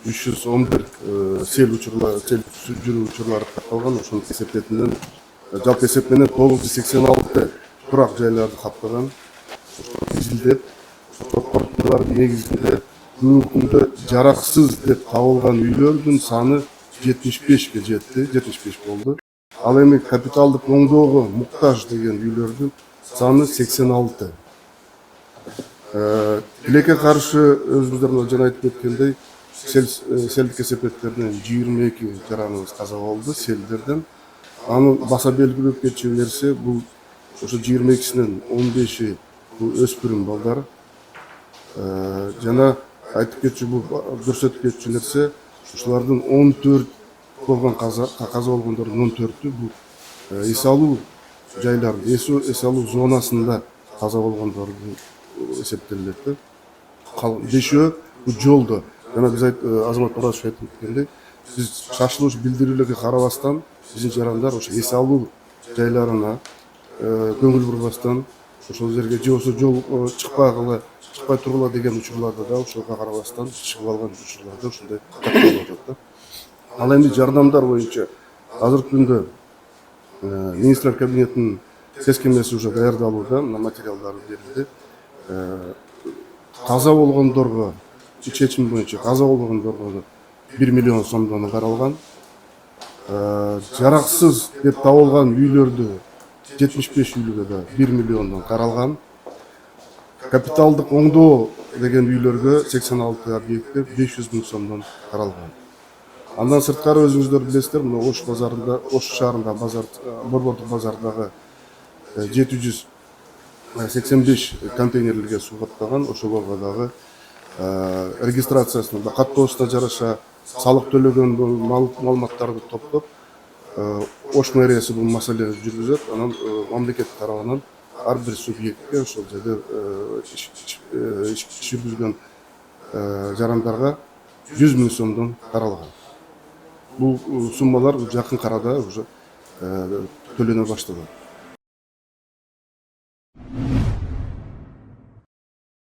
311 сел жүрүү учурлары катталган. Ошонун эсептетинен жалпы эсеп менен 986 турак жайларды капкаган. Изилдеп, топторлардын негизинде бүгүнкү күндө жараксыз деп табылган үйлөрдүн саны 75 жетти, 75 болду. Ал эми капиталдык оңдоого муктаж деген үйлөрдүн саны 86. Тилекке каршы өзүңүздөр жана айтып кеткендей, селдик эсепеттеринен 22 жараныбыз каза болду селдерден. Анын баса белгилеп кетчү нерсе бул ошо 22синен 15и бул өспүрүм балдар. Жана айтып кетчү бул көрсөтүп кетчү нерсе ушулардын 14 болгон каза болгондордун 14ү бул эс алуу жайларында, эс алуу зонасында каза болгондордун эсептелет. 5өө бул жолдо. Жана биз Азамат Муратович айтып кеткендей, биз шашылыш билдирүүлөргө карабастан биздин жарандар ошо эс алуу жайларына көңүл бурбастан ошол жерге же болбосо жол чыкпай тургула деген учурларда да ошого карабастан чыгып алган учурларда ошондой катталып атат. Ал эми жардамдар боюнча азыркы күндө министрлер кабинетинин тез кемеси уже даярдалууда, материалдары берилди. Каза болгондорго чечим боюнча каза болгондорго 1 миллион сомдон каралган. Жараксыз деп табылган үйлөрдү 75 үйлүгө да 1 миллиондон каралган. Капиталдык оңдоо деген үйлөргө 86 объектке 500 000 сомдон каралган. Андан сырткары өзүңүздөр билесиздер, мына Ош базарында, Ош шаарында борбордук базардагы 785 контейнерлерге суу каттаган. Ошолорго дагы регистрациясына, каттоосуна жараша салык төлөгөн маалыматтарды топтоп, Ош мэриясы бул маселени жүргүзөт. Анан мамлекет тарабынан ар бир субъектке ошол жерде иш жүргүзгөн жарандарга 100 000 сомдон каралган. Бул суммалар жакын арада уже төлөнө башталат.